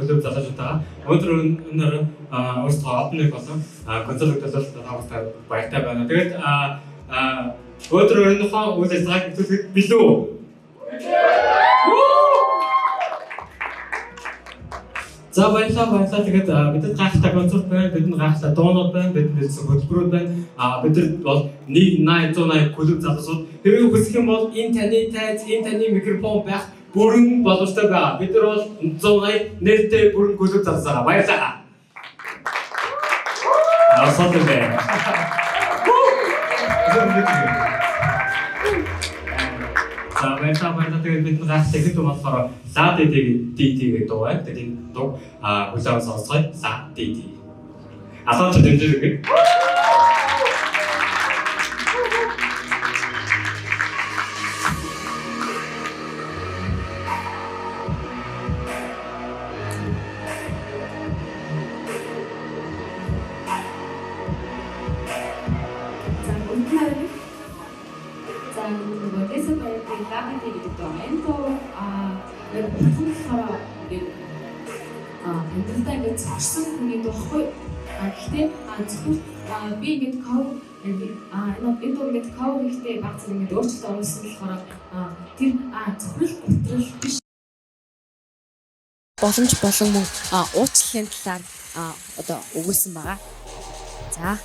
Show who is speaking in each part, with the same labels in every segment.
Speaker 1: клуб залж байгаа. Өнөөдөр өөрсдөө одны болсон концерт төлөвлөлт тавтай баяртай байна. Тэгээд өнөөдөр өөрийнхөө үйл ажиллагааг хэвлэх билүү? За баярлалаа. Тэгээд бидэд гайхалтай концерт байна, бидэнд гайхалтай дуунууд байна, бидэнд хөтөлбөрүүд байна. Бид бол 180 клуб залуусууд хэрвээ хүсэх юм бол энэ таны тайз, энэ таны микрофон байх бүрэн боломжтой байгаа. Бид нар бол 180 нэртэй бүрэн клуб залуусаа баярлалаа. Асуулт байна. За баярлалаа. Тэгээд бид нар гайхалтай хэд юм болохоор Лад ДТ гэдэг дуу байна. Тэгээд энэ дуу хүлээн сонсгоё. Лад ДТ. Асуулт дэмжиж өгье.
Speaker 2: Би ингэж cover энэ дуу ингэж cover хийхдээ баг зэрэг ингэж өөрчлөлт оруулсан болохоор тэр зөвхөн готрол биш боломж болон мөн уучлалын талаар одоо өгүүлсэн байгаа. За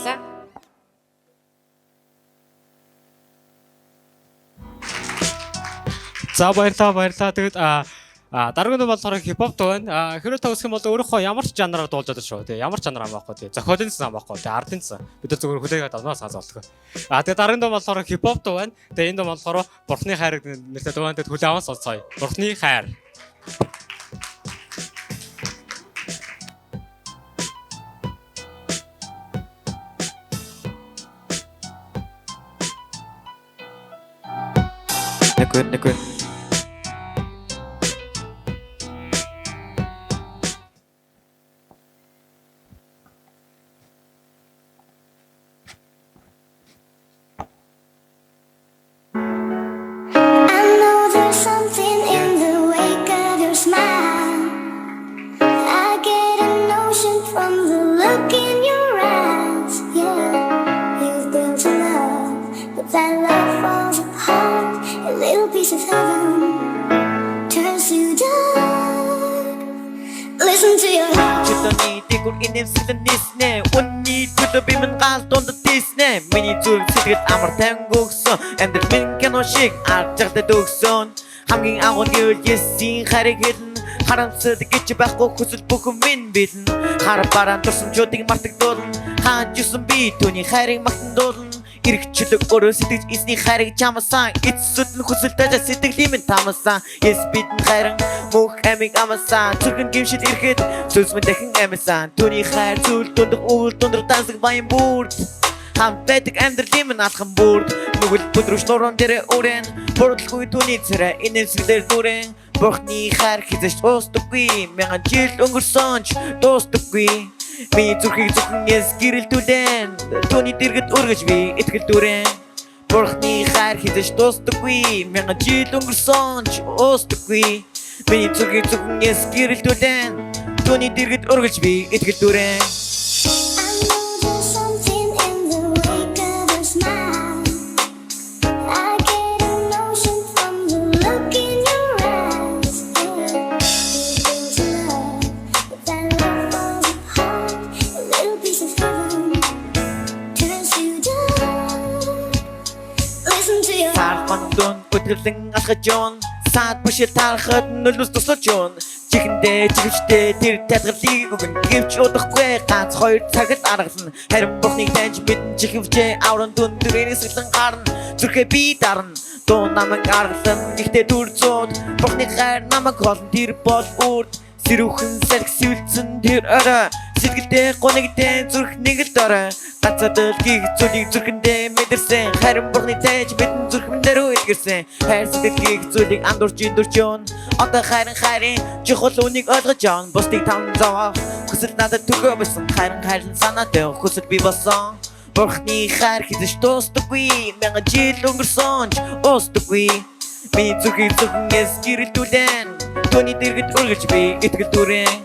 Speaker 3: баярлалаа.
Speaker 1: За баярлалаа. Тэгээд дараагийн нь болохоор хипхоп байна. Хэрвээ та үсэх юм бол өөрийнхөө ямар ч жанраар дуулж чаддаг шүү. Тэгээ ямар ч жанр байхгүй. Тэгээ зохиолын сан байхгүй. Тэгээ ардын сан. Бид нар зөвхөн хүлээгээд авнаас хазаалдаг. Тэгээ дараагийн нь болохоор хипхоп байна. Тэгээ энэ нь болохоор бурхны хайр нэртэй дуу байна. Тэгээ хүлээ аван сонсцгоё. Бурхны хайр.
Speaker 4: Nakun. Амар тангогсон амьдрал минь кино шиг арчигдад өгсөн хамгийн агуу гэвэл Есийн хариг хэлнэ харамсад гэж байхгүй хүсэл бүхэн минь бидэн хар бараан турсамжуудыг мартагдуулна хааж юусан би түүний хайрыг магтандуулна эргчлэг өөрөө сэтгэж эсний хайрыг чамасан эцсүүд нь хүсэл тажаа сэтгэлийн минь тамасан Yes бидэн хайран мөх амиг амасан зүрхэн гимшил ирэхэд сүнс минь дахин амсан түүний хайр зүйл дундах үйл дундар тансаг баян бүрд хамтдаг амьдралын минь алхан бүрд нүгэл бүдрүүш нуран дээр өрэн бүрдэлгүй түүний царай инэвсгэлээр дүрэн бурхны хайр хизэж дуустдаггүй мянган жил өнгөрсөн ч дуустдаггүй миний зүрхийг зөвхөн эсгэрэлтүүлэн түүний дэргэд өргөж би итгэл дүрэн бурхны хайр хизэж дуустдаггүй мянган жил өнгөрсөн ч дуустдаггүй миний зүрхийг зөвхөн эсгэрэлтүүлэн түүний дэргэд өргөж би итгэл дүрэн Өдрөлэн алхаж yon саад бишэл тарахад нөлөөс туслаж yon чихэндээ чихвчтэй тэр тайлгалыг өгөн гэвч удахгүй ганц хоёр цагт аргална харин бурхныг таньж бидэн чихвчээ авран дүндэрээр эсгэлэн гарна зүрхээ би дарна дуу намайг аргална ихтэй дүрзууд бурхны хайр намайг холн тэр бол үрд сэрүүхэн сэлгсүүлсэн тэр орой сэтгэлдээ гонигдээ зүрх нэг л дорой ганцадал гих зүйлийг зүрхэндээ мэдэрсэн харин бурхны тааж бидэн зүрхэндээ рүү илгэрсэн хайр сэтгэлийг зүйлийг андуурч индурчон одоо хайрын чухал үнийг ойлгож яан бусдыг таван зовоо хүсэл надад төгөө байсан хайрын санаатай хүсэл би болсон бурхны хайр хизэж дуустдаггүй мянган жил өнгөрсөн ч дуустдаггүй миний зүрхийг зөвхөн эсгэрэлтүүлэн түүний дэргэд өргөж би итгэл дүрэн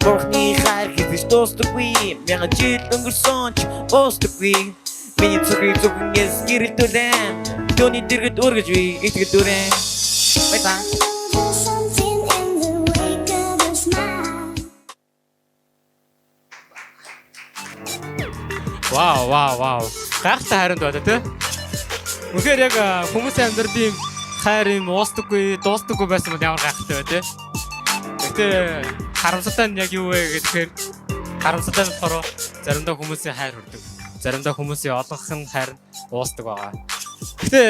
Speaker 4: бурхны хайр хизэж дуустдаггүй мянган жил өнгөрсөн ч дуустдаггүй миний зүрхийг зөвхөн эсгэрэлтүүлэн түүний дэргэд өргөж би итгэл дүрэн баярлалаа
Speaker 1: Вау. Гайхалтай хайранд байна тий. Үнэхээр яг хүмүүсийн амьдралын хайр юм дуустдаггүй байсан бол ямар гайхалтай бай тий. Гэтэ харамсалтай нь яг юу вэ гэхээр харамсалтай нь болохоор заримдаа хүмүүсийн хайр хүрдэг. Заримдаа хүмүүсийн олонхын хайр дуустдаг байгаа. Гэтэ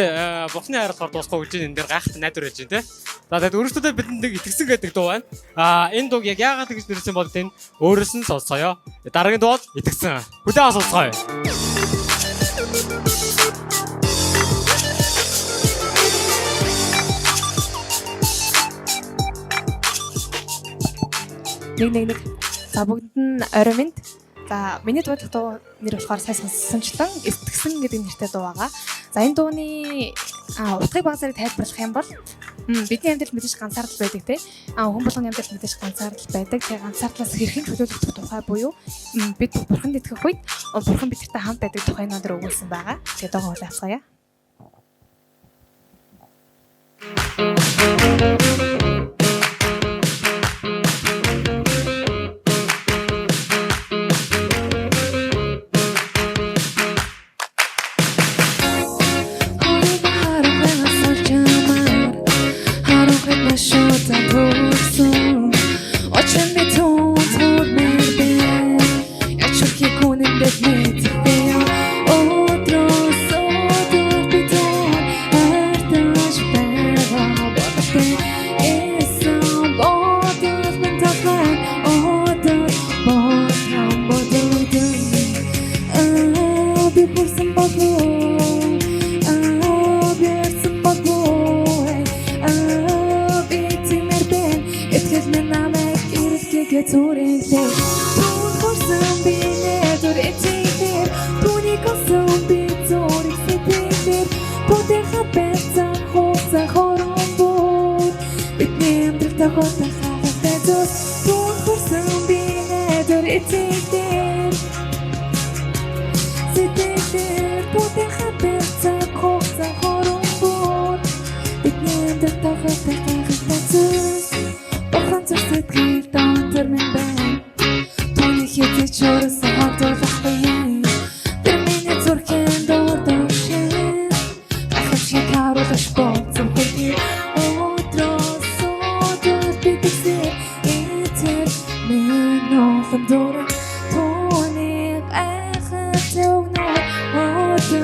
Speaker 1: бурхны хайр болохоор дуусахгүй гэж энэ дээр гайхалтай найдвар байж байна тий. За тэгээд өөрөөсөө бидэнд итгэсэн гэдэг дуу байна. Энэ дууг яг яагаад гэж нэрсэн бол энэ өөрөөс нь сонсгоё. Дараагийн дуу бол итгэсэн. Хүлээн аваад сонсгоё.
Speaker 2: Нэг. За бүгд нь орой минь. За миний дуудах дуу нэр болохоор сайн сонсончлон итгэсэн гэдэг нэртэй дуу байгаа. За энэ дууны утгыг баг зэрэг тайлбарлах юм бол бидний амьдралд мэдээж ганцаардал байдаг те. Хүн болгоны амьдралд мэдээж ганцаардал байдаг. Тэгээ ганцаардлаас хэрхэн чөлөөлөх тухай буюу бид бурханд итгэх үед бурхан бидэртэй хамт байдаг тухай өнөдөр өгүүлсэн байгаа. Тэгээ дуугаа улаацгаая.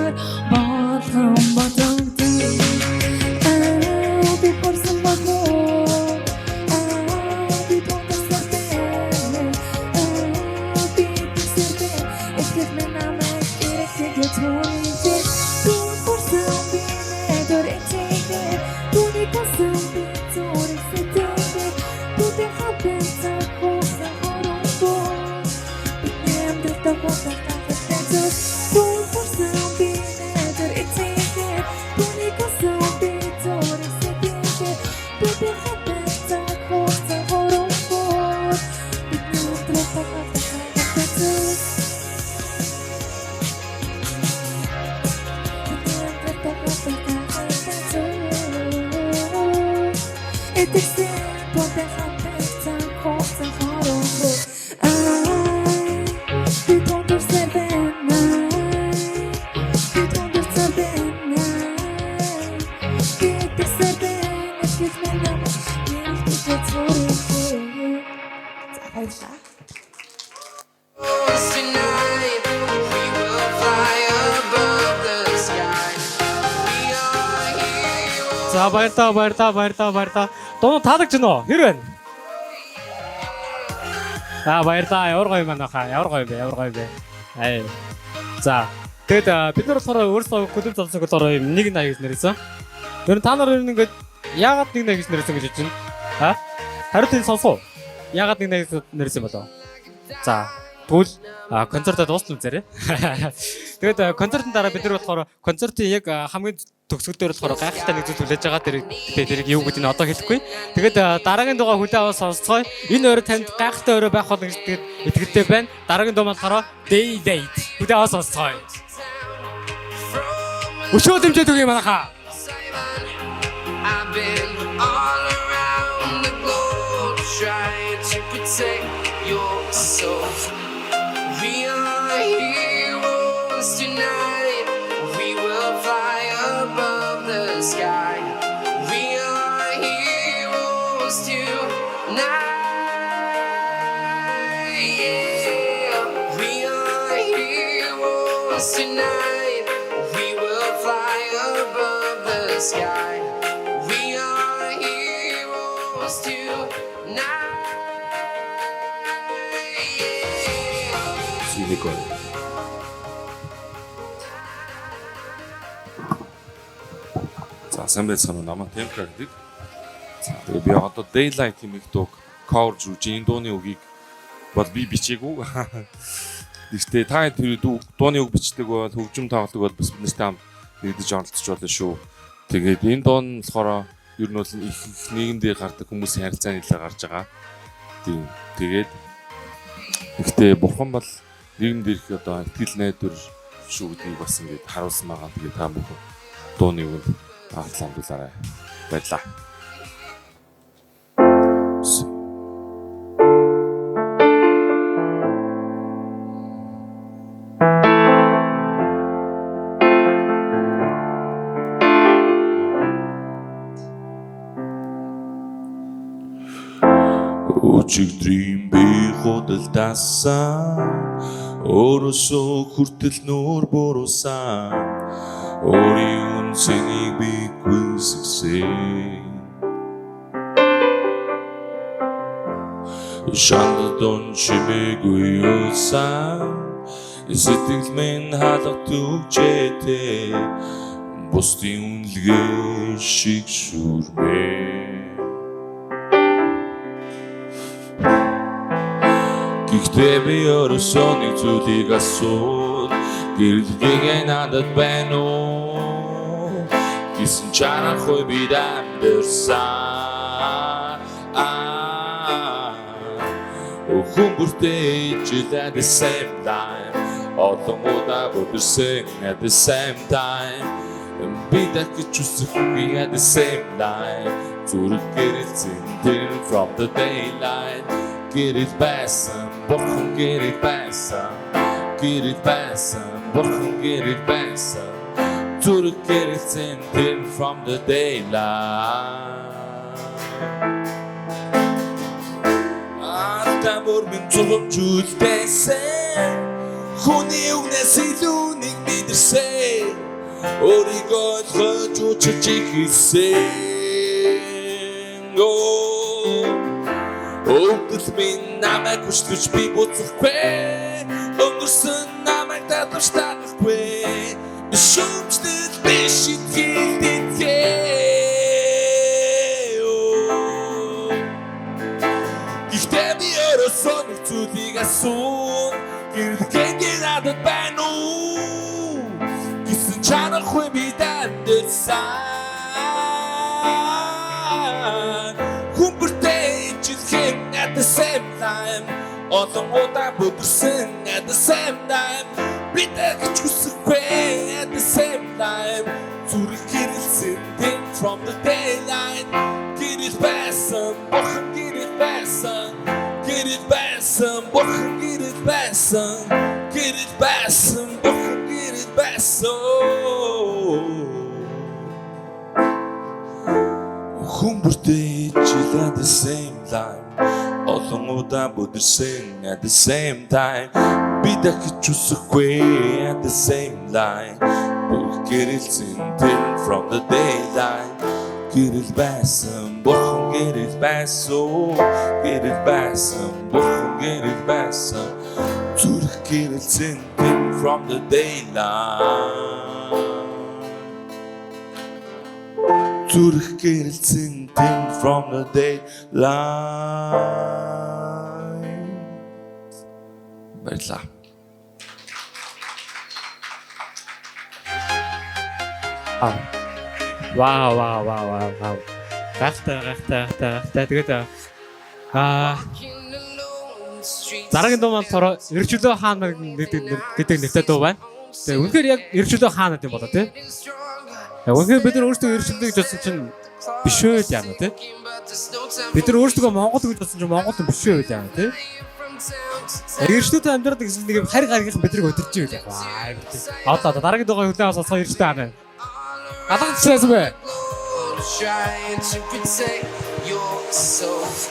Speaker 2: dur Bodum bodum dur Bir porsun bodum Bir tonda serde Bir serde Etkilemen ama gerekli götürünce Bir porsun bine dur eteyde Bu ne kasım bir dur hisseteyde Bu de habenta kosa horumbo Bilmem de da boda kahvetendur Bu porsun bine dur eteyde Bu ne kasım bir dur hisseteyde Bu de habenta kosa horumbo Bilmem de da boda kahvetendur Eteksin bote habekten korktan horumbu Ay, bir tondur ser ben ay Bir tondur ser ben ay Bir etek ser ben etkitmen ama Yenik bir götürüldü Hayırlı
Speaker 3: Tonight we will fly above the sky. We are heroes.
Speaker 1: За баярлалаа. Дуу таалагдж байна уу? Хэрвэн. Баярлалаа. Ямар гоё маань баха. Ямар гоё бэ. Ай. За. Тэгэд бид нар болохоор өөрсдөө клуб залсаг болохоор нэг наа гэж нэрсэн. Тэр та нар ингээд яагаад нэг наа гэж нэрсэн гэж чинь? Хариу энэ сонсоо. Яагаад нэг наа гэж нэрсэн болоо? За. Тэгвэл концертаа дуусна үзээрэй. Тэгээд концертын дараа бид нар болохоор концертын яг хамгийн төгсгөл дээр болохоор гайхалтай нэг зүйл хүлээж байгаа. Тэрийг юу гэдэг нь одоо хэлэхгүй. Тэгээд дараагийн дугаар хүлээ аваад сонсцгоё. Энэ өөрөө танд гайхалтай өөрөө байх болно гэж итгэлтэй байна. Дараагийн дуу болохоор Day Date. Хүлээ аваад сонсцгоё. Өшөө дэмжээд өгье манайхаа.
Speaker 3: I've been all around the globe trying to protect your soul. We are heroes tonight. We will fly above the sky. We are heroes tonight. Yeah. We are heroes tonight. We will fly above the sky. We are heroes tonight.
Speaker 5: Николай. За сайн байцгаана уу намаа Темка гэдэг. За тэгээ би одоо Daylight хэмээх дууг cover жуулж энэ дууны үгийг бол би бичээгүй. Гэхдээ та тэр дууны үг бичдэг бол хөгжим тоглодог бол бас биднэртэй хамт нэгдэж оролцож болно шүү. Тэгээд энэ дуу нь болохоор ер нь бол их нийгэмдээ гардаг хүмүүсийн харилцааны нэлээд гарч байгаа. Тийм. Тэгээд гэхдээ бурхан бол нийгэмд ирэх одоо итгэл найдвар шүү гэдгийг бас ингэж харуулсан байгаа. Тэгээд та бүхэн дууны үг нь таалагдуулаарай. Баярлалаа. Өчигдрийн би худалдаасан өөрөөсөө хүртэл нүүр буруасан өөрийн үнцнийг би гүйсгсэн шандон чимээгүй юусан сэтгэл минь халах түгчээтэй бусдын үнэлгээ шиг шүрмээ Гэхдээ би өөрөөсөө нэг зүйлийг асуув Гэрэлгээ надад байна уу Гисэн чарахгүй бид амьдэрсэн Хүмүүртэй ижил at the same time Олон удаа бүдэрсэн at the same time Би дахиж үсэхгүй at the same time Зүрх гэрэлцэн from the daylight Get it байсан, бурхан get it байсан бурхан get it байсан Зүрх гэрэлцэн from the daylight Алтан бүр минь зулж үлдээсэн
Speaker 3: Хүний үгнээс илүү нэг мэдэрсэн өөрийгөө олгож үчиж ихсэн Өвдөл минь намайг хүчлэж би буцахгүй Өнгөрсөн намайг татварштахгүй Шүмжлэл биш итгэл Гэхдээ би өрөөсөө нэг зүйлийг асуун Гэрэлгэн надад байна уу Гисэн чанахгүй би дандэрсэн Хүмбэртэй жилхэн at the same time Олон удаа бүдэрсэн at the same time Бидээ гэж хүсэхгүй at the same time Зүрх гэрэлсэн dim from the daylight Гэрэл байсан, бохон гэрэл байсан Гэрэл байсан, бохон гэрэл байсан Гэрэл байсан, бохон гэрэл байсан Хүмбэртэй жил at the same time Олон удаа бүдэрсэн at the same time Би дахиж үсэхгүй at the same line Бүх гэрэлсэн dim from the daylight Гэрэл байсан, бохон гэрэл байсан Гэрэл байсан, бохон гэрэл байсан Зүрх гэрэлсэн dim from the daylight Зүрх гэрэлсэн dim from the daylight Баярлалаа.
Speaker 1: Вау. Гахтай. Тэгээд дараагийн дуу маань Эрчүүлөө хаан гэдэг нэртэй дуу байна. Тэгээд үнэхээр яг Эрчүүлөө хаан гэдэг юм болоо тий. Үнэхээр бид нар өөрсдөө Эрчүүлөө гэж бодсон чинь биш үү яана тий. Бид нар өөрсдөө Монгол гэж бодсон чинь Монгол биш үү яана тий. Эрчүүлөө амьдраад гэсэн нэг харь гаргийнхан биднийг өдөрч юм яг. Одоо дараагийн дуугаа хүлээн аваад сонсгоо Эрчүүлөө хаан. Алгацсан бэ?
Speaker 3: Trying to protect yourself.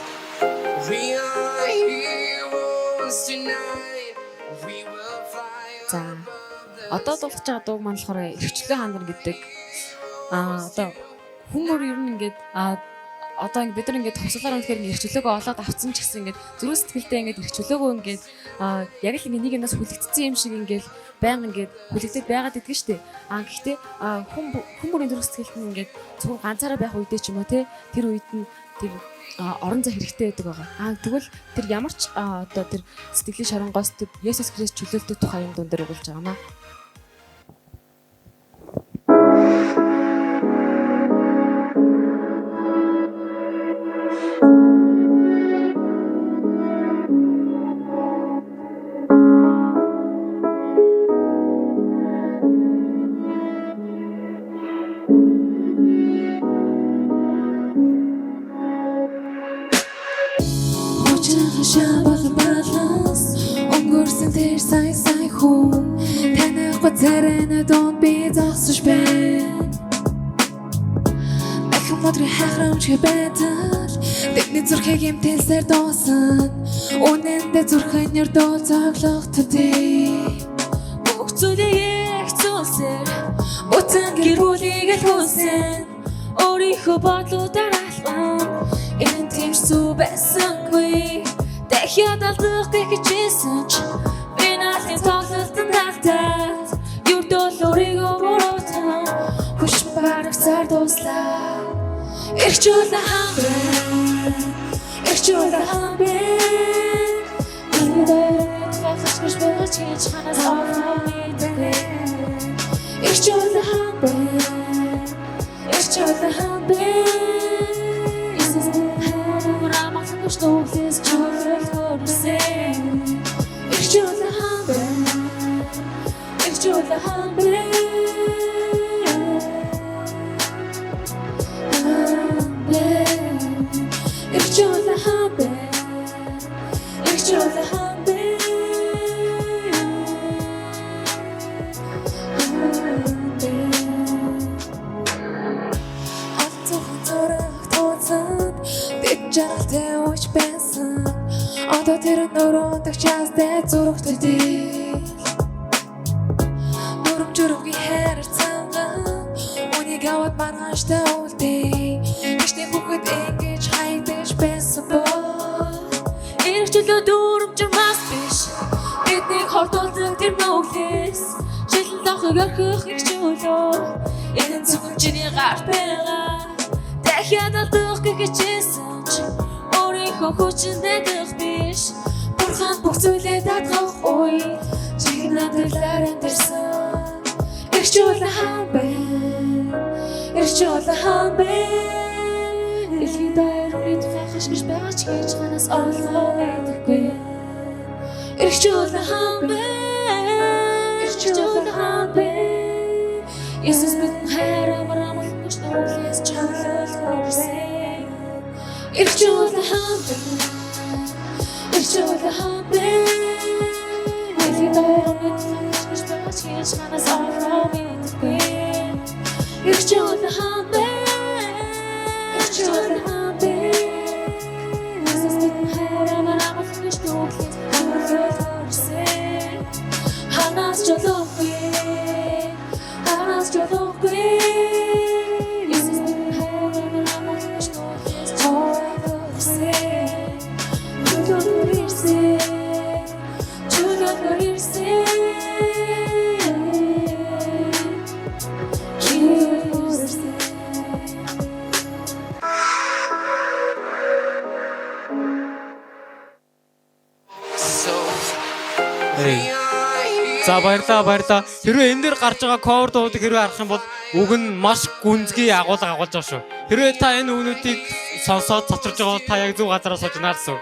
Speaker 3: We are heroes tonight. We will fly above the
Speaker 2: Одоо дуулах байгаа дууг маань болохоор Эрчүүлөө хаан нар гэдэг. Одоо хүмүүс ер нь ингээд одоо ингээд бид нар ингээд товсголоор үнэхээр Эрчүүлөөгөө олоод авцсан ч гэсэн ингээд зүрх сэтгэлдээ ингээд Эрчүүлөөгөө ингээд яг л ингээд нэг юмнаас хүлэгдсэн юм шиг ингээд байнга ингээд хүлэгдээд байгаад идэгэн штэ. Гэхдээ хүмүүрийн зүрх сэтгэлд нь ингээд зөвхөн ганцаараа байх үедээ ч юм уу те тэр үед нь тэр орон зай хэрэгтэй байдаг байгаа. Тэгвэл тэр ямар ч одоо тэр сэтгэлийн шоронгоос тэр Есүс Христ чөлөөлдөг тухай юм дуун дээр өгүүлж байгаа маа.
Speaker 6: Өнгөрсөн тэр сая хүн танахгүй царайна дон би зогсож байна. Ахын модрын хахрамч байтал тэдний зүрхийг эмтэлсээр дуусан. Үнэндээ зүрхэн өрдөө цоглох төдий. Бүх зүйлийг хэцүүлсээр бүтэн гэр бүлийг л хүсэн. Өөрийнхөө бодлуудаар алхам энэ тийм зүг байсангүй. Дахиад алдах гэхжсэн ч би наалын тоглолтод тагтаад юрдөл өөрийгөө буруутан хүч барагсаар дуслаа. Эрчүүлээ хаан бэ Эндээ тахаж байж хийж ханаас авах мэдээ. Эрчүүлээ хаан бэ Что здесь чувствуешь гордость? Эрчүүлээ хаан бэ Эрчүүлээ хаан бэ Жаргалтай ууч байсан. Одоо тэр нөрөөдөг частай зурагтай. Журмгийн хэрэг цанган үнийг аваад маргааштай үлдээ. Ичний бүгд ингэж хайдаж байсан бол ирэх чөлөө дүүрэмжин мас биш. Бидний хордуулдаг тэр нөглөөс шилэн лохыг орхих их чөлөө. Энэ зөвхөн чиний гарт байгаа. Дахиад алдах гэж хичээсэн ч өөрийнхөө хүчиндээ дэх биш. Бурхан бүх зүйлээ даатгах үед чи надад амьдэрсэн. Ирчүүл хаан байна. Ирчүүл хаан байна. Дэлхий дээр үний тухай хашгирч байгаа ч гэж ханаас олгоо мэдхгүй. Ирчүүл хаан байна. Ирчүүл хаан байна. Иесус бидний хайраар амлах нүглээс чангалуулсан. Ирчүүл хаан байна. Ирчүүл хаан байна. Дэлхий дээр үний тухай хашгирч байгаа ч гэж ханаас олгоо мэдхгүй. Ирчүүл хаан байна. Ирчүүл хаан байна. Иесус бидний хайраар амлах нүглээс чангалуулсан. Ханаас жолоогүй. Ханаас жолоогүй. Иесус бидний хайраар амлах нүглээс чангалуулсан.
Speaker 1: За баярлаа. Хэрвээ энэ дээр гарч байгаа cover дуудыг хэрвээ харах юм бол үг нь маш гүнзгий агуулга агуулж байгаа шүү. Хэрвээ та энэ үгнүүдийг сонсоод цочрож байгаа бол та яг зөв газараа сууж байна гэсэн.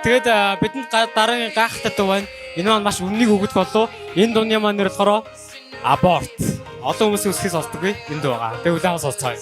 Speaker 1: Тэгээд бидэнд дараагийн гайхалтай дуу байна. Энэ маань маш үннийг өгөх болов. Энэ дууны маань нэр болохоор Abort. Олон хүмүүс үсгээс олддоггүй энэ дуу байгаа. Тэгээд удаан сонсцгаая.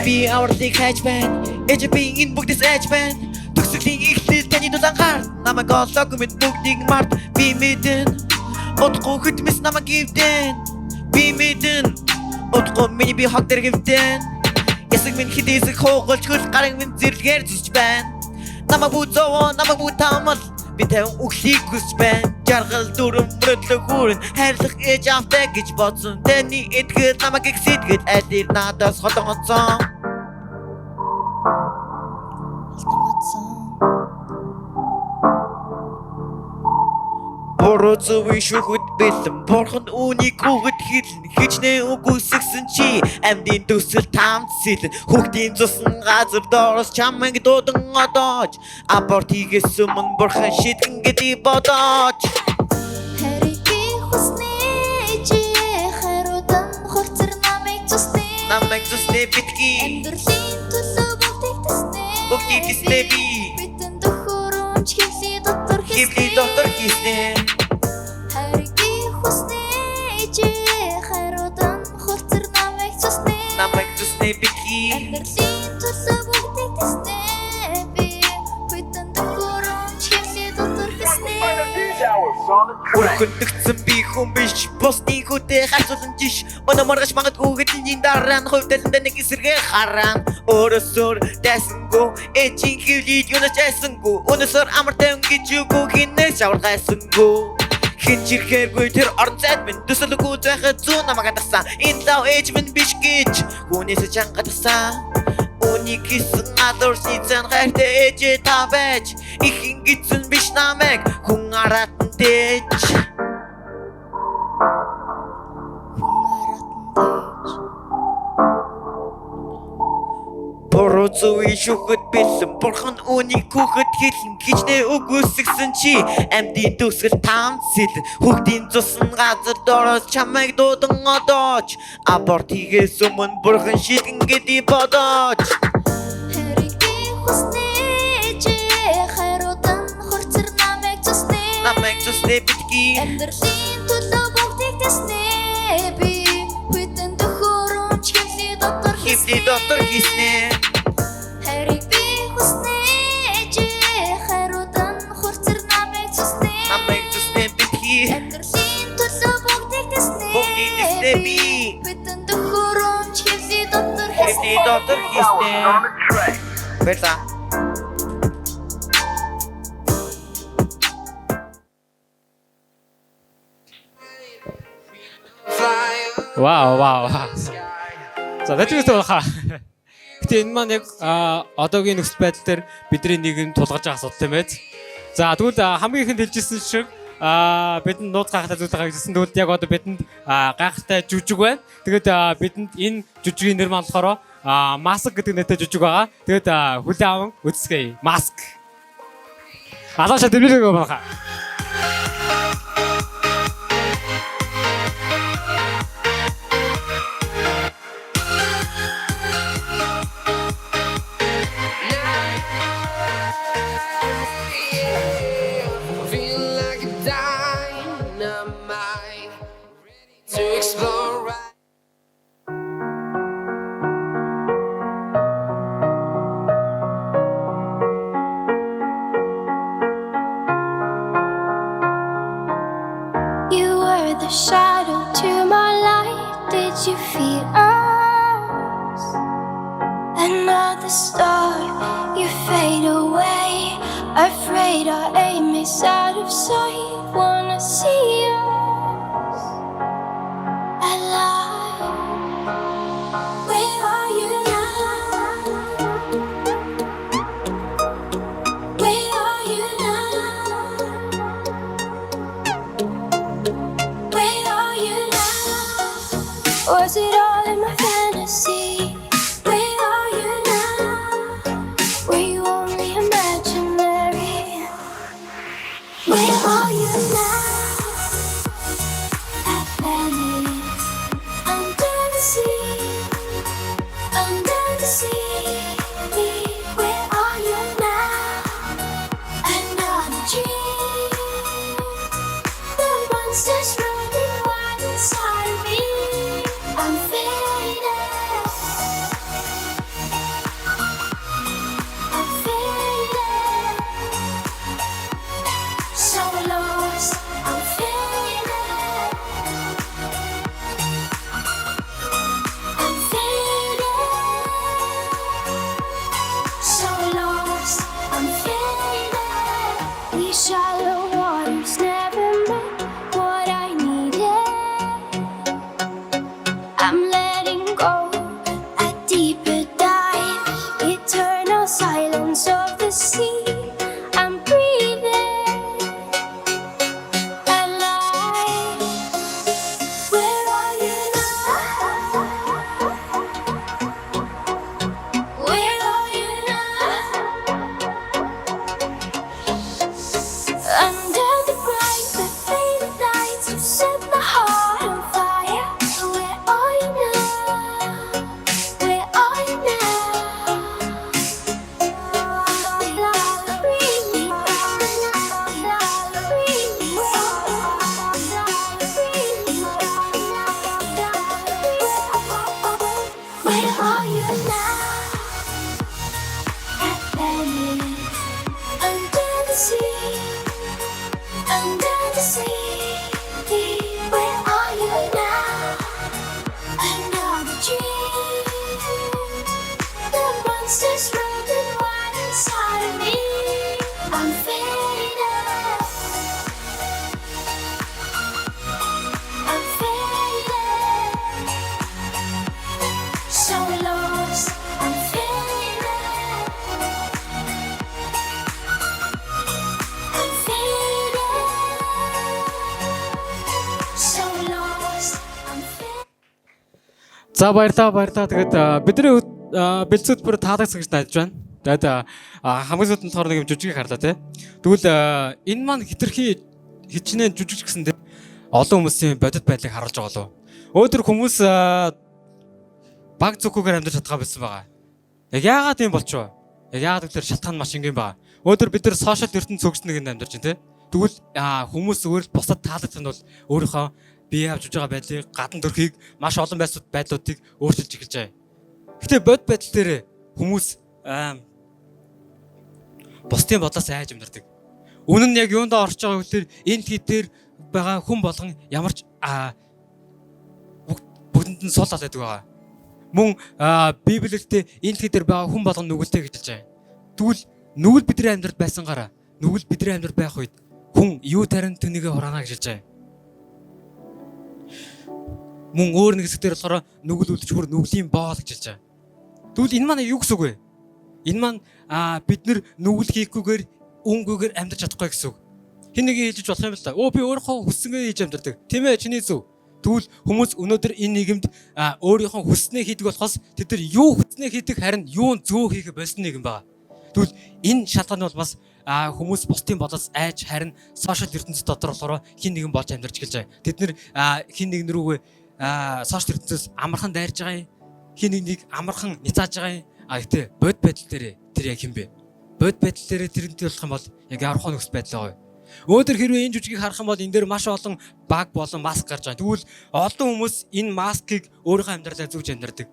Speaker 4: Би авралыг хайж байна. HB энэ бүгдээс айж байна. Төгсөлийн ихлэл таны дулангаар намайг олоог мэд бүгдийг март би мэдэн. Удахгүй хөтмэс намайг гівдэн. Би мэдэн. Удахгүй миний би хог дээр гівдэн. Ясаг минь хидээсэг хуугалж хөл гараг минь зэрлэгээр зүсч байна. Намайг бүзөө намайг бүтамал би тавин үхлийг хүсч байна. Жаргал дүрм мөрөдлөг хүрэн хайрлах ээж автай гэж бодсон. Таны эдгээр намайг их сэтгэл айдэр надаас холонгоцсон. Бороо зөвий шүхүүд бэлэн Борхон үүнийг үгэд хэлэн Хичнээн үгүйсгсэн чи Амьдын төсөл таамт сэлэн Хүүхдийн цусан газар доороос чамайг дуудан одоож Аборт хийгээс өмнө Борхон шийтгэн гэдгийг бодооч
Speaker 6: Харийг би хүснэ чи хариудан хурцэр намайг
Speaker 4: зүснэ битгий
Speaker 6: Амьдралын төлөө
Speaker 4: бүгдийг тэснэ би
Speaker 6: Битэн дөхөрөмж хөвли дотор
Speaker 4: Хөвли дотор хийснэ Өргөндөгцөн би хүн биш бусдын хүтээ хацуулан жиш өнөө маргаш магадгүй гэдгийн дараа нь хувьдаланда нэг эсэргээ хараа өөрөөсөр дайсангүй эцгийн хөвлөд юунаас айсангүй өнөөсөр амар тайван гэж үгүй хинээс аврагайсангүй хинчирхээргүй тэр орон зайд минь төсөлгүй зайхад зүүн намайг хатгасан энэ лав ээж минь биш гэж хүнээс чангатсан Уник хийсэн адор сийцэн хайртай ээжээ та байж их ингэсэн биш намайг хүн аратан дэж Борозови шүхэд бэлэн бурхан үнийг хүүхэд хэлэн хичнээн үгүйсгсэн чи амьдын төсгөл таамсэл хүүхдийн цусан газар дороос чамайг дуудан одооч аборт хийгээс өмнө бурхан шийдэн гэдий бодооч
Speaker 6: Хэрэг би хүснэ чи хайруудан хурцэр намайг цусны
Speaker 4: битгий
Speaker 6: амьдралын төлөө бүгдийг тэснэ би хүйтэн төхөөрөмж хөвли дотор
Speaker 4: хийснэ
Speaker 6: Хэрэг би хүснэ чи хайруудан хурцэр намайг цусны
Speaker 4: битгий
Speaker 6: амьдралын төлөө бүгдийг тэснэ
Speaker 4: би
Speaker 6: хүйтэн төхөөрөмж хөвли дотор
Speaker 4: хийснэ Бэта
Speaker 1: Вау. За бачигт баха. Гэтэ энэ маань яг одоогийн нөхцөл байдал дээр бидний нийгэм тулгарч байгаа асуудал тийм ээ. За тэгвэл хамгийн ихэнд хэлжсэн шиг бидэнд нууц гайхалтай зүйл байгаа гэсэн. Тэгвэл яг одоо бидэнд гайхалтай жүжиг байна. Тэгээд бидэнд энэ жүжигийн нэр маань болохоор маск гэдэг нэртэй жүжиг байгаа. Тэгээд хүлээн аван үзсгэе. Маск. Алааша дэмжлэг баха.
Speaker 6: The shadow to my light, did you feel us? Another star, you fade away. Afraid our aim is out of sight. Wanna see us alive. Where are you now? Where are you now? Was it all in my fantasy? Where are you now? Were you only imaginary? Where are you now? At Venice, under the sea, under the sea. Where are you now? Another dream. The monsters running wild inside of me. I'm faded. I'm faded. So lost.
Speaker 1: За баярлалаа. Тэгээд бидний бэлцүүд бүр таалагдсан гэж найдаж байна. Тэгээд хамгийн сүүлд нь тоор нэг юм жүжигийг харлаа тий. Тэгвэл энэ маань хитрхи хичнээн жүжигч гэсэн тий. Олон хүмүүсийн бодит байдлыг харуулж байгаа болов. Өөдөр хүмүүс баг зүгүүгээр амьдарч чадгаа байсан байгаа. Яг яагаад юм болчихоо? Яг яагаад гэвэл шалтгаан маш энгийн байгаа. Өөдөр бид нар сошиал ертөнд цогцныг амьдарч байна тий. Тэгвэл хүмүүс зүгээр бусад таалагдсан нь бол өөрийнхөө бие авч байгаа байдлыг гадна төрхийг маш олон байдлуудыг өөрчилж эхэлж байгаа. Гэтэ бод байдал дээр хүмүүс бусдын бодлоос айж амьдардаг. Үнэн нь яг юундаа орж байгаа гэвэл энэ тгийдээр байгаа хүн болгон ямарч бүгдэнд нь сул болоод байгаа. Мөн Библиэлд энэ тгийдээр байгаа хүн болгон нүгэлтэй гэж хэлж байгаа. Тэгвэл нүгэл бидний амьдралд байсангараа нүгэл бидний амьдралд байх үед хүн юу тарин түүнийг хураана гэж хэлж байгаа. Мөн өөр нэг хэсгээр болохоор нүгэл үлдэж бүр нүглийн боол гэж хэлж байгаа. Тэгвэл энэ маань юу гэсэн үг вэ? Энэ маань бид нар нүгэл хийхгүйгээр үнгүйгээр амьдарч чадахгүй гэсэн үг. Хин нэг хэлж болох юм л та. Би өөрийнхөө хүссэнгээ хийж амьдардаг. Тийм ээ, чиний зөв. Тэгвэл хүмүүс өнөөдөр энэ нийгэмд өөрийнхөө хүснээ хийдэг болохоос тэд нар юу хүснээ хийдэг харин юу зөө хийх болсон нийгэм байна. Тэгвэл энэ шалтгаан нь бол бас хүмүүс бусдын бодлоос айж харин сошиал ертөнцийн дотор болохоор хин нэгэн болж амьдарч эхэлж байгаа. Тэд нар хин нэгэн рүүгээ сошиал ертөнцөөс амархан дайрж байгаа юм. Хин нэг амархан ницааж байгаа юм. Гэтээ бод байдал дээр тэр яг юм бэ? Бод байдал дээр тэрнтэй болох юм бол яг ярах нөхс байдал байгаа. Өөдөр хэрвээ энэ жүжигийг харах юм бол энэ дээр маш олон баг болон маск гарч байгаа. Тэгвэл олон хүмүүс энэ маскыг өөрийнхөө амьдралаа зүгж амьдардаг.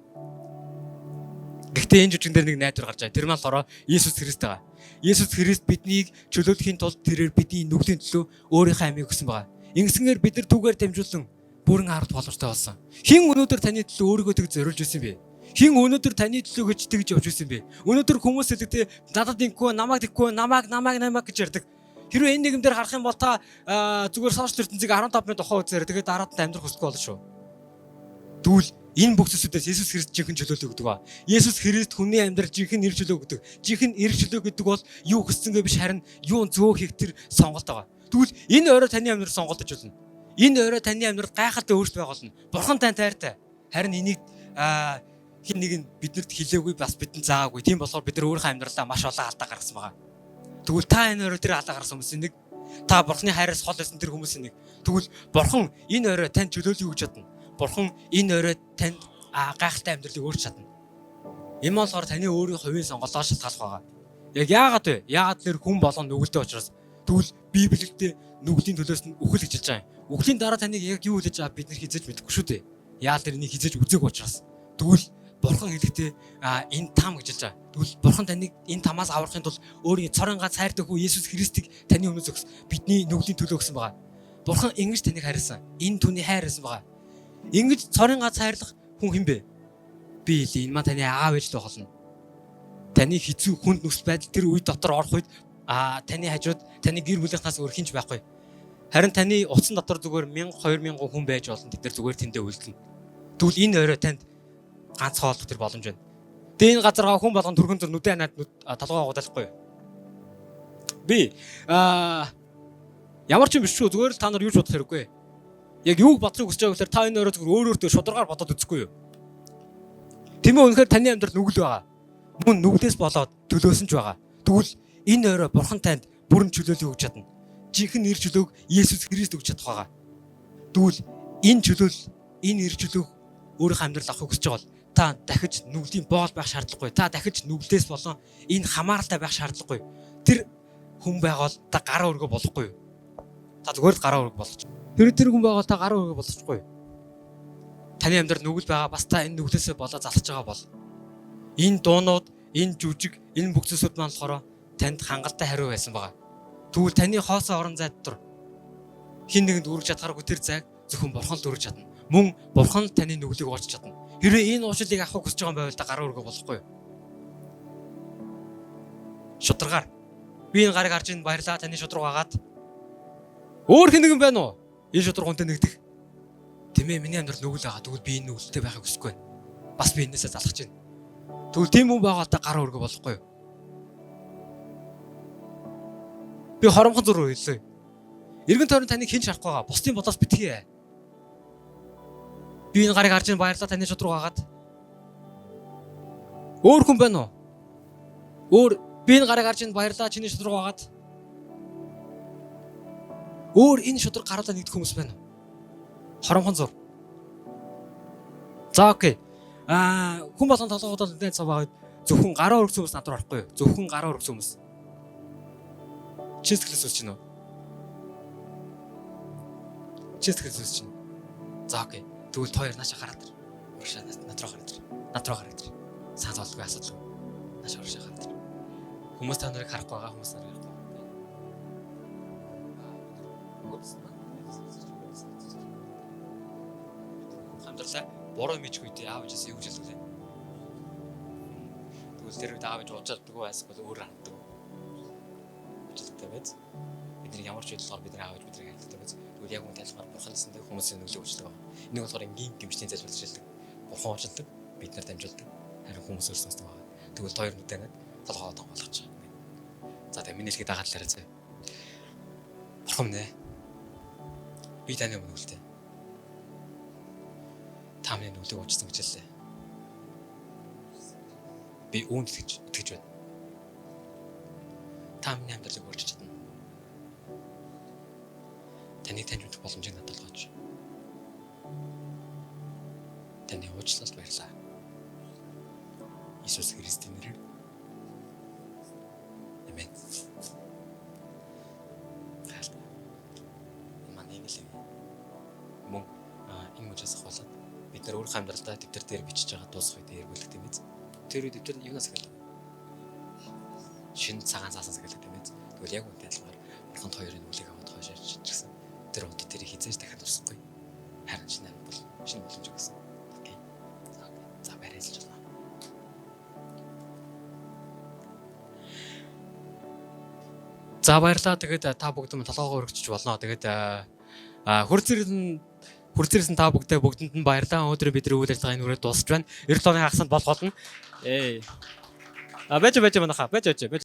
Speaker 1: Гэхдээ энэ жүжигэн дээр нэг найдвар гарч байгаа. Тэр нь болохоор Иесус Христ байгаа. Иесус Христ биднийг чөлөөлөхийн тулд тэрээр бидний нүглийн төлөө өөрийнхөө амийг өгсөн байгаа. Ингэснээр бид нар түүгээр дамжуулан бүрэн ард боломжтой болсон. Хэн өнөөдөр таны төлөө өөрийгөө тэг зориулж ирсэн бэ? Хэн өнөөдөр таны төлөө гэж тэгж явж ирсэн бэ? Өнөөдөр хүмүүс хэлдэг надад ингэхгүй, намайг тэгхгүй, намайг гэж ярьдаг. Хэрвээ энэ нийгэмдэр харах юм бол та зүгээр сошиал ертөнцийг 15 минут ухаа үзээрэй. Тэгээд дараад нь амьдрах хүсэхгүй болно шүү. Тэгвэл энэ бүх зүйлсүүдээс Иесус Христ жинхэнэ чөлөөлөг өгдөг ба. Иесус Христ хүний амьдрал жинхэнэ эрх чөлөө өгдөг. Жинхэнэ эрх чөлөө гэдэг бол юу хүссэнгээ биш харин юу зөө хийх тэр сонголт байгаа. Тэгвэл энэ өөрөө таны амьдрал сонголт гэж болно. Энэ өөрөө таны амьдрал гайхалтай өөрчлөлт байгуулна. Бурхан тань тайртай. Харин энийг хин нэг нь биднэрт хэлээгүй бас бидэнд заагаагүй. Тийм болохоор бид нар өөрийнхөө амьдралаа маш олон алдаа гаргасан байгаа. Тэгвэл та энэ өөрөө тэр алдаа гаргасан хүмүүсийн нэг. Та бурхны хайраас хол байсан тэр хүмүүсийн нэг. Тэгвэл бурхан энэ өөрөө танд чөлөөлөе гэж чадна. Бурхан энэ өөрөө танд гайхалтай амьдралыг өөрчилж чадна. Энэ болохоор таны өөрийн хувийн сонголтоор шалтгаалах байгаа. Яг яагаад вэ? Яагаад нэр хүн болгон нүгэлтэй учраас. Тэгвэл Библиэд нүглийн төлөөс нь үхэл гэж хэлж байгаа юм. Үхлийн дараа таныг яг юу хэлж байгаа бид нар хизээж мэдэхгүй шүү дээ. Яагаад тэрнийг хизээж үзээгүй учраас. Тэгвэл бурхан хэлэхдээ энэ там гэж хэлж байгаа. Тэгвэл бурхан таныг энэ тамаас аврахын тулд өөрийн цорын гац хайртай хүү Иесус Христийг таны өмнөөс өгсөн. Бидний нүглийн төлөө өгсөн байгаа. Бурхан ингэж таныг хайрласан. Энэ түүний хайр байсан байгаа. Ингэж цорын гац хайрлах хүн хэн бэ? Би л энэ маань таны аав ээж л болно. Таны хэцүү хүнд нөхцөл байдал тэр үе дотор орох үед таны хажууд таны гэр бүлийнхнаас өөр хинч байхгүй. Харин таны утсан дотор зүгээр 1000 2000 хүн байж болно. Тэд нар зүгээр тэндээ үлдэнэ. Тэгвэл энэ өөрөө танд ганц хоолдох тэр боломж байна. Тэгээ энэ газар хүн болгон түргэн зөр нүдэн ханаад толгоо гудалахгүй. Би ямар ч юм биш шүү. Зүгээр л та нар юу ч бодох хэрэггүй. Яг юуг бодлыг хүсэж байгаа гэхээр та энэ өөрөө зүгээр өөрөөртөө шударгаар бодоод үзэхгүй юу? Тийм ээ, үнэхээр таны амьдрал нүгэл байгаа. Мөн нүглээс болоод төлөөсөн ч байгаа. Тэгвэл энэ өөрөө бурхан танд бүрэн чөлөөлөг өгч чадна. Жинхэнэ нэр чөлөөг Иесус Христ өгч чадах байгаа. Тэгвэл энэ чөлөөл, энэ нэр чөлөөг өөрийнхөө амьдрал авахыг хүсэж байгаа бол та дахиж нүглийн боол байх шаардлагагүй. Та дахиж нүглээс болон энэ хамааралтай байх шаардлагагүй. Тэр хүн байгаад та гараа өргөө болохгүй юу? Та зүгээр л гараа өргөө болгоч. Тэр хүн байгаад та гараа өргөө болгочихгүй юу? Таны амьдрал нүгэл байгаа бас та энэ нүглээсээ болоо залхаж байгаа бол энэ дуунууд, энэ жүжиг, энэ бүх зүйлсүүд маань болохоор танд хангалттай хариу байсан байгаа. Тэгвэл таны хоосоо орон зай дотор хин нэгэнд үргэж чадхааргүй тэр зайг зөвхөн бурхан л үргэж чадна. Мөн бурхан л таны нүглийг уурч чадна. Хэрвээ энэ уучлалыг авахыг хүсэж байгаа юм байвал та гараа өргөө болохгүй юу? Шударгаар. Би энэ гарыг харж ин баярлаа таны шудраг агаад. Өөр хэн нэгэн байна уу? Энэ шудраг хүнтэй нэгдэх. Тэмээ миний амьдрал нүгэл байгаа. Тэгвэл би энэ нүгэлтэй байхыг хүсэхгүй байна. Бас би энээсээ залхаж байна. Тэгвэл тийм хүн байгаа та гараа өргөө болохгүй юу? Би хоромхон зур хэллээ. 90 тойрон таныг хэн шарахгүй байгаа. Бусдын бодоос битгий. Би энэ гарыг харж ин баярлалаа таны шудраг хагаад. Өөр хүн байна уу? Өөр би энэ гарыг харж ин баярлалаа чиний шудраг хагаад. Өөр энэ шудраг гаруудаа нэгдэх хүмүүс байна уу? Хоромхон зур. За окей. Хүн болгон толгойдоо нэг цав байгаа. Зөвхөн гараа өргөсөн хүмүүс надад орохгүй юу? Зөвхөн гараа өргөсөн хүмүүс. Чи сэтгэлээс үсэж гинөө. Чи сэтгэлээс үсэж гинөө. За окей. Тэгвэл хоёр наашаа гараад ир. Уршаа надруу гараад ир. Надруу гараад ир. Саад болдгүй асуудал. Наашаа уршаа гараад ир. Хүмүүс та нарыг харахгүй байгаа хүмүүс нарыг харахгүй. Хамтралаа бороо мэдгүй дээ аав ээжээс юу гэж хэлсэн. Тэгвэл тэр үед аав ээж уучлалдаг байсан бол өөр ханддаг. Уучлалтай байц. Бидний ямар ч үйлдэлээр бидний аав ээж бидний хэлдэг байц. Тэгвэл яг үн тайлбар бурхансан дээр хүмүүсийн нөлөө уучлалтай байна. Энийг болохоор энгийн гэмшлийн зайлшуулж хэлдэг. Бурхан уучлалдаг, бид нар дамжуулдаг. Харин хүмүүс өөрсдөө байгаа. Тэгвэл хоёр нүдээ нэг толгойд болгож байгаа. За тэгээ миний хэлгээд дагаад лараа зэ. Бурхан нэ. Би таны өмнө үлдээ. Та миний нүлийг уучсан гэж хэллээ. Би үүнд итгэж байна. Та миний амьдралыг өөрчилж чадна. Таныг таньж мэдэх боломжийг надад олгооч. Таны уучлалт баярлалаа. Иесус Христийн нэрээр. Амен. Мөн энэ мужаас хавуулаад бид нар өөрийнхөө амьдралдаа дэвтэр дээр бичиж байгаа дуусах үед эргүүлэх тийм биз. Тэр үед дэвтэр юунаас эхэлв? Шинэ цагаан цаасаас эхэлв тийм биз. Тэгвэл яг үнтэй адилхан бурханд хоёрын үлийг аваад хойш ирж ирсэн. Тэр удаа тэрийг хизээж дахиад урсахгүй. Харин шинэ бол шинэ боломж гэсэн. Окей. За барайсаж байна. За баярлалаа. Тэгээд та бүгд минь толгоогоо өргөжч болно. Тэгээд хурцэрсэн та бүгдэнд нь баярлалаа. Өнөөдөр бидний үйл ажиллагаа энэ үрээ дуусч байна. 9 оны хагасанд болох болно. Байж манайха. Байж.